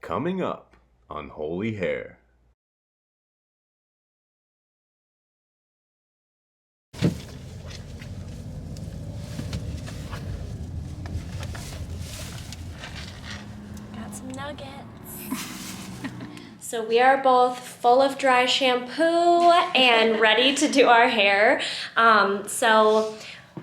Coming up on Holy Hair. Got some nuggets. So we are both full of dry shampoo and ready to do our hair. So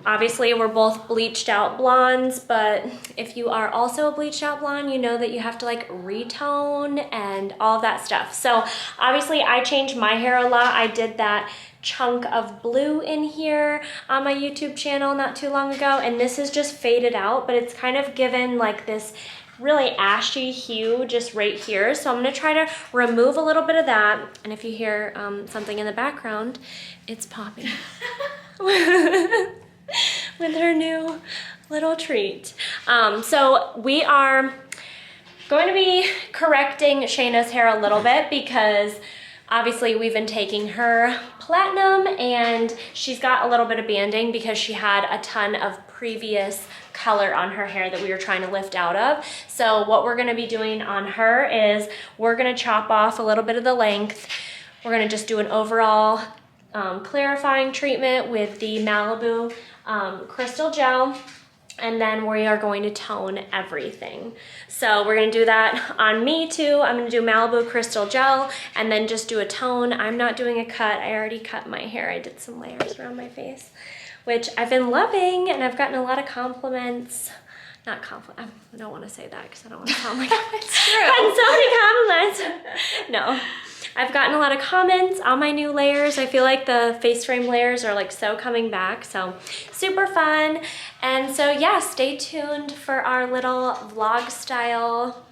obviously we're both bleached out blondes, but if you are also a bleached out blonde, you know that you have to like retone and all of that stuff. So obviously I changed my hair a lot. I did that chunk of blue in here on my YouTube channel not too long ago, and this is just faded out, but it's kind of given like this really ashy hue just right here. So I'm gonna try to remove a little bit of that. And if you hear something in the background, it's Poppy with her new little treat. So we are going to be correcting Shayna's hair a little bit because obviously we've been taking her platinum and she's got a little bit of banding because she had a ton of previous color on her hair that we were trying to lift out of. So what we're gonna be doing on her is we're gonna chop off a little bit of the length. We're gonna just do an overall clarifying treatment with the Malibu Crystal Gel, and then we are going to tone everything. So we're gonna do that on me too. I'm gonna do Malibu Crystal Gel and then just do a tone. I'm not doing a cut. I already cut my hair. I did some layers around my face, which I've been loving, and I've gotten a lot of compliments. Not compliment, I don't want to say that because I don't want to sound like It's true. gotten so many compliments. No, I've gotten a lot of comments on my new layers. I feel like the face frame layers are like so coming back, so super fun. And so yeah, stay tuned for our little vlog style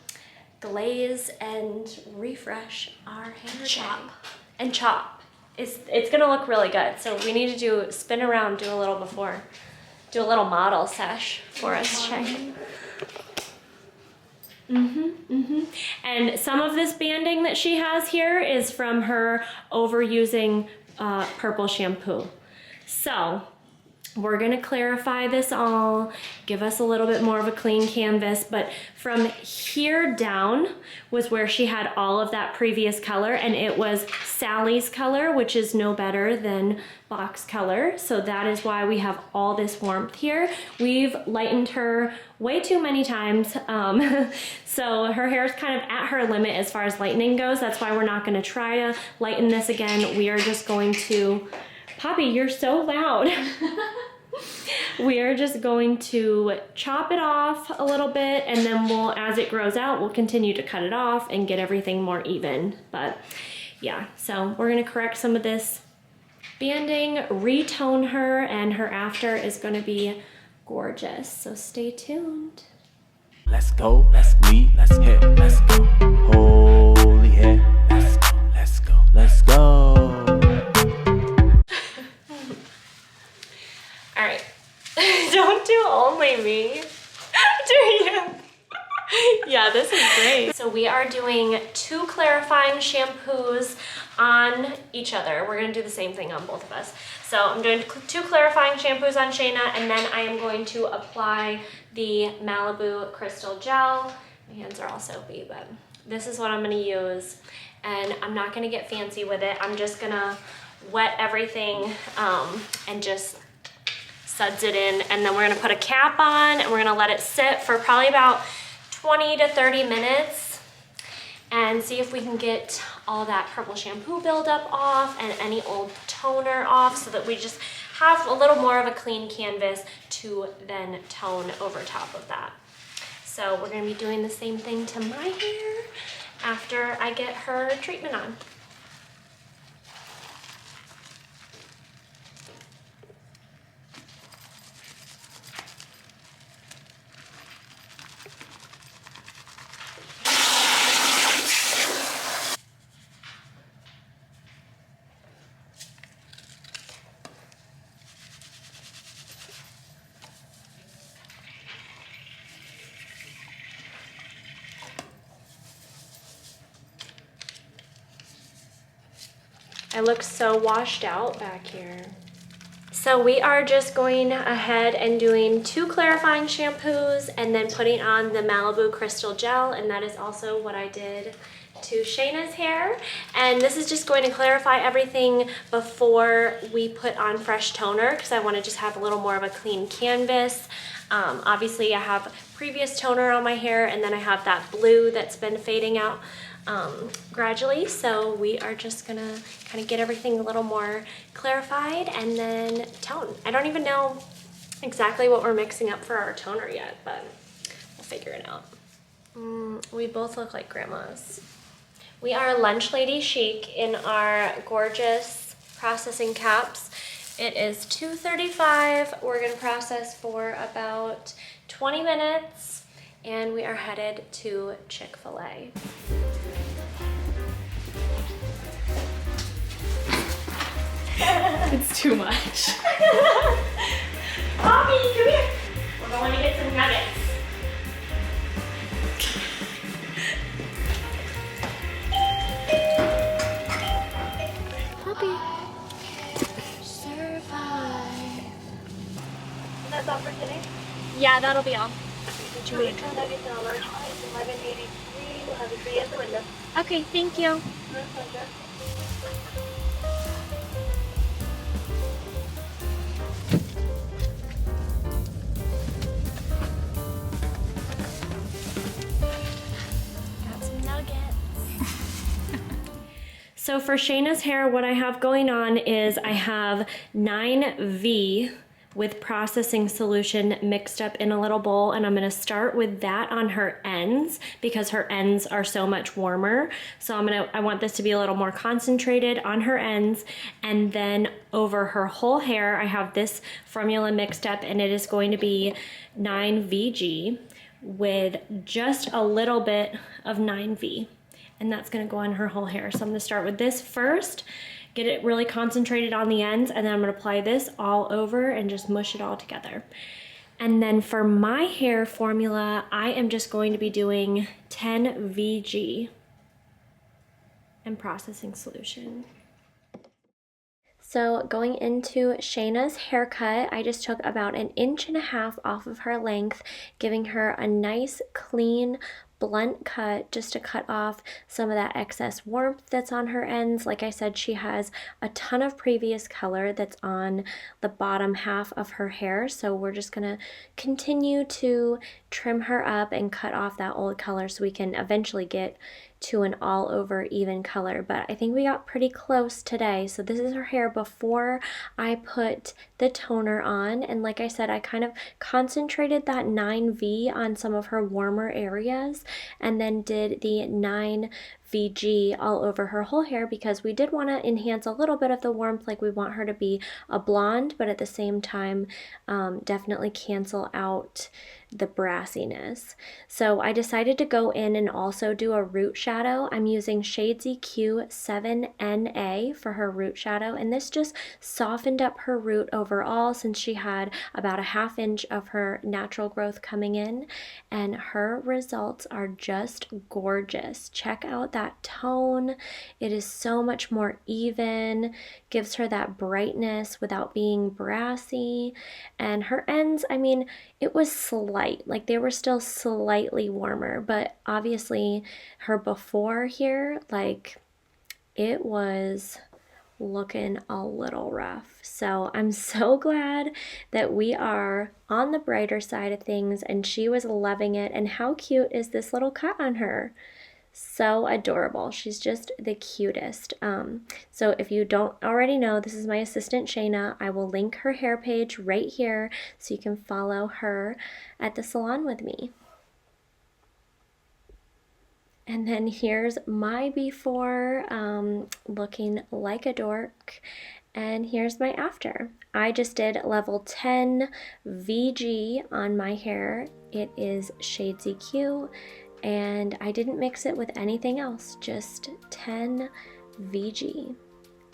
glaze and refresh our hair. Chop. And chop. It's gonna look really good. So we need to spin around, do a little before. Do a little model sesh for us, Shay. And some of this banding that she has here is from her overusing purple shampoo. So we're gonna clarify this all, give us a little bit more of a clean canvas, but from here down was where she had all of that previous color, and it was Sally's color, which is no better than box color. So that is why we have all this warmth here. We've lightened her way too many times. So her hair is kind of at her limit as far as lightening goes. That's why we're not gonna try to lighten this again. We are just going to, Poppy, you're so loud. We are just going to chop it off a little bit, and then we'll, as it grows out, we'll continue to cut it off and get everything more even. But yeah, so we're gonna correct some of this banding, retone her, and her after is gonna be gorgeous. So stay tuned. Let's go, let's hit, let's go. Holy hair, let's go, let's go, let's go. All right, don't do only me, do you? Yeah, this is great. So we are doing 2 clarifying shampoos on each other. We're gonna do the same thing on both of us. So I'm doing 2 clarifying shampoos on Shayna, and then I am going to apply the Malibu Crystal Gel. My hands are all soapy, but this is what I'm gonna use. And I'm not gonna get fancy with it. I'm just gonna wet everything and just suds it in, and then we're gonna put a cap on and we're gonna let it sit for probably about 20 to 30 minutes and see if we can get all that purple shampoo buildup off and any old toner off, so that we just have a little more of a clean canvas to then tone over top of that. So we're gonna be doing the same thing to my hair after I get her treatment on. I look so washed out back here. So we are just going ahead and doing 2 clarifying shampoos and then putting on the Malibu Crystal Gel, and that is also what I did to Shayna's hair. And this is just going to clarify everything before we put on fresh toner, because I want to just have a little more of a clean canvas. Obviously I have previous toner on my hair, and then I have that blue that's been fading out gradually. So we are just gonna kind of get everything a little more clarified and then tone. I don't even know exactly what we're mixing up for our toner yet, but we'll figure it out. We both look like grandmas. We are lunch lady chic in our gorgeous processing caps. It is 2:35. We're gonna process for about 20 minutes, and we are headed to Chick-fil-A. It's too much. Bobby, come here. We're going to get some nuggets. Puppy. Survive. That's all for today? Yeah, that'll be all. Nuggets and a large size, 11.83. We'll have a free at the window. Okay, thank you. My pleasure. Got some nuggets. So for Shayna's hair, what I have going on is I have 9V with processing solution mixed up in a little bowl, and I'm gonna start with that on her ends because her ends are so much warmer. So I want this to be a little more concentrated on her ends, and then over her whole hair, I have this formula mixed up, and it is going to be 9VG with just a little bit of 9V. And that's gonna go on her whole hair. So I'm gonna start with this first, get it really concentrated on the ends, and then I'm gonna apply this all over and just mush it all together. And then for my hair formula, I am just going to be doing 10VG and processing solution. So going into Shayna's haircut, I just took about 1.5 inches off of her length, giving her a nice clean blunt cut just to cut off some of that excess warmth that's on her ends. Like I said, she has a ton of previous color that's on the bottom half of her hair, so we're just gonna continue to trim her up and cut off that old color so we can eventually get to an all over even color. But I think we got pretty close today. So this is her hair before I put the toner on, and like I said, I kind of concentrated that 9V on some of her warmer areas and then did the 9VG all over her whole hair because we did want to enhance a little bit of the warmth. Like we want her to be a blonde, but at the same time definitely cancel out the brassiness. So I decided to go in and also do a root shadow. I'm using Shades EQ 7NA for her root shadow, and this just softened up her root overall since she had about a 1/2 inch of her natural growth coming in, and her results are just gorgeous. Check out that tone. It is so much more even, gives her that brightness without being brassy, and her ends, I mean, it was slight, like they were still slightly warmer, but obviously her before here, like it was looking a little rough. So I'm so glad that we are on the brighter side of things, and she was loving it. And how cute is this little cut on her? So adorable. She's just the cutest. So if you don't already know, this is my assistant Shayna. I will link her hair page right here so you can follow her at the salon with me. And then here's my before, looking like a dork, and here's my after. I just did level 10 VG on my hair. It is Shades EQ, and I didn't mix it with anything else, just 10 VG.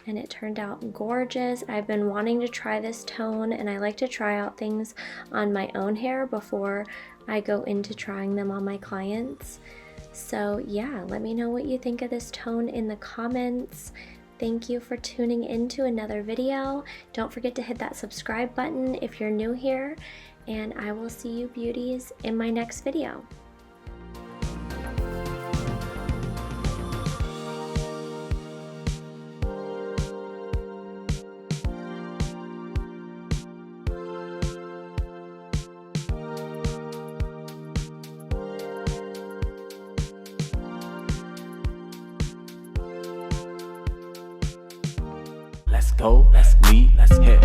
And it turned out gorgeous. I've been wanting to try this tone, and I like to try out things on my own hair before I go into trying them on my clients. So yeah, let me know what you think of this tone in the comments. Thank you for tuning into another video. Don't forget to hit that subscribe button if you're new here, and I will see you beauties in my next video. Let's go, let's leave, let's hit.